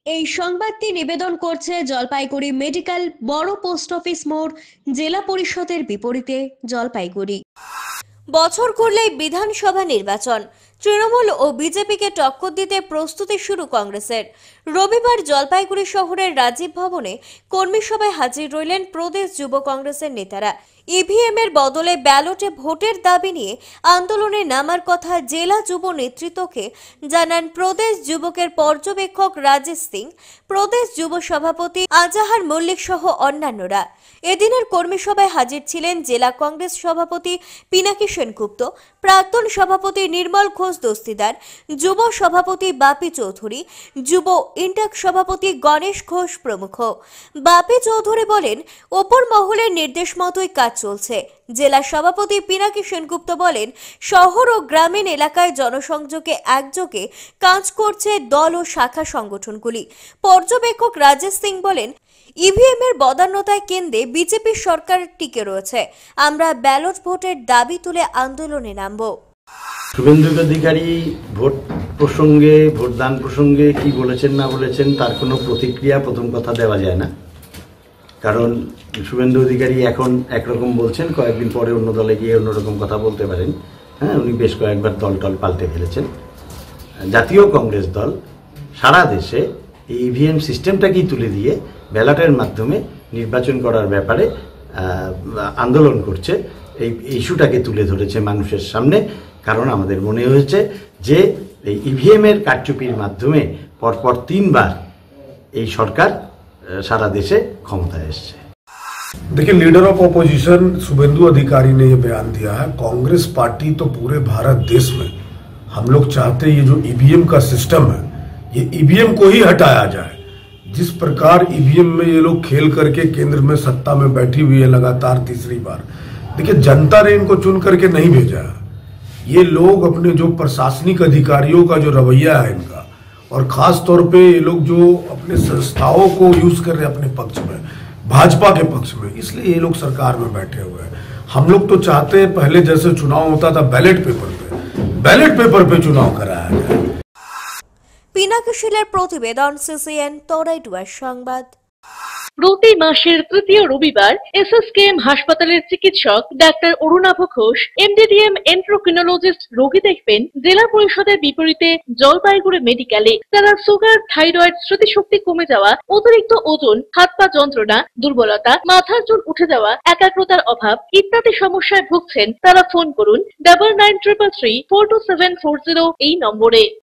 এই সংবাদটি নিবেদন করছে জলপাইগুড়ি মেডিকেল বড় পোস্ট অফিস মোড়, জেলা পরিষদের বিপরীতে, জলপাইগুড়ি। বছর করলেই বিধানসভা নির্বাচন, তৃণমূল ও বিজেপিকে টক্কর দিতে প্রস্তুতি শুরু কংগ্রেসের। রবিবার জলপাইগুড়ি শহরের রাজীব ভবনে কর্মী সভায় হাজির রইলেন প্রদেশ যুব কংগ্রেসের নেতারা। ইভিএম এর বদলে ব্যালটে ভোটের দাবি নিয়ে আন্দোলনে নামার কথা জেলা যুব নেতৃত্বকে জানান প্রদেশ যুবকের পর্যবেক্ষক রাজেশ সিং, প্রদেশ যুব সভাপতি আজাহার মল্লিক সহ অন্যান্যরা। এদিনের কর্মী সভায় হাজির ছিলেন জেলা কংগ্রেস সভাপতি পিনাকি সেনগুপ্ত, প্রাক্তন সভাপতি নির্মল ঘোষ দস্তিদার, যুব সভাপতি বাপি চৌধুরী, যুব ইন্টাক সভাপতি গণেশ ঘোষ প্রমুখ। বাপি চৌধুরী বলেন, ওপর মহলের নির্দেশ মতোই কাজ চলছে। জেলা সভাপতি পিনাকি সেনগুপ্ত বলেন, শহর ও গ্রামীণ এলাকায় জনসংযোগে একযোগে কাজ করছে দল ও শাখা সংগঠনগুলি। পর্যবেক্ষক রাজেশ সিং বলেন, ইভিএম এর বদান্যতায় কেন্দ্রে বিজেপি সরকার টিকে রয়েছে। আমরা ব্যালট ভোটের দাবি তুলে আন্দোলনে নামব। শুভেন্দু অধিকারী ভোট প্রসঙ্গে, ভোটদান প্রসঙ্গে কি বলেছেন না বলেছেন তার কোনো প্রতিক্রিয়া প্রথম কথা দেওয়া যায় না। কারণ শুভেন্দু অধিকারী এখন একরকম বলছেন, কয়েকদিন পরে অন্য দলে গিয়ে অন্যরকম কথা বলতে পারেন। হ্যাঁ, উনি বেশ কয়েকবার দল পাল্টে ফেলেছেন। জাতীয় কংগ্রেস দল সারা দেশে এই ইভিএম সিস্টেমটাকেই তুলে দিয়ে ব্যালটের মাধ্যমে নির্বাচন করার ব্যাপারে আন্দোলন করছে। এই ইস্যুটাকে তুলে ধরেছে মানুষের সামনে। কারণ আমাদের মনে হয়েছে যে এই ইভিএম এর কারচুপির মাধ্যমে পরপর 3 বার এই সরকার सारा देशे क्षमता एसছে। देखिए, लीडर ऑफ ऑपोजिशन शुभेंदु अधिकारी ने ये बयान दिया है। कांग्रेस पार्टी तो पूरे भारत देश में हम लोग चाहते हैं ये जो ईवीएम का सिस्टम है, ये ईवीएम को ही हटाया जाए। जिस प्रकार ईवीएम में ये लोग खेल करके केंद्र में सत्ता में बैठी हुई है लगातार तीसरी बार। देखिए, जनता ने इनको चुन करके नहीं भेजा। ये लोग अपने जो प्रशासनिक अधिकारियों का जो रवैया है इनका, और खास तौर पे ये लोग जो अपने संस्थाओं को यूज कर रहे हैं अपने पक्ष में, भाजपा के पक्ष में, इसलिए ये लोग सरकार में बैठे हुए हैं। हम लोग तो चाहते हैं पहले जैसे चुनाव होता था बैलेट पेपर पे चुनाव कराया जाए। পিনাকি শিলের প্রতিবেদন, সিসিএন তরাইটুয়ার সংবাদ। প্রতি মাসের তৃতীয় রবিবার এসএসকেএম হাসপাতালের চিকিৎসক ডাক্তার অরুণাভ ঘোষ, এমডিডিএম এন্ড্রোক্রিনোলজিস্ট রোগী দেখবেন জেলা পরিষদের বিপরীতে জলপাইগুড়ি মেডিকেলে। তারা সুগার, থাইরয়েড, স্মৃতিশক্তি কমে যাওয়া, অতিরিক্ত ওজন, হাত পা যন্ত্রণা, দুর্বলতা, মাথার চুল উঠে যাওয়া, একাগ্রতার অভাব ইত্যাদি সমস্যায় ভুগছেন। তারা ফোন করুন 9933342740 এই নম্বরে।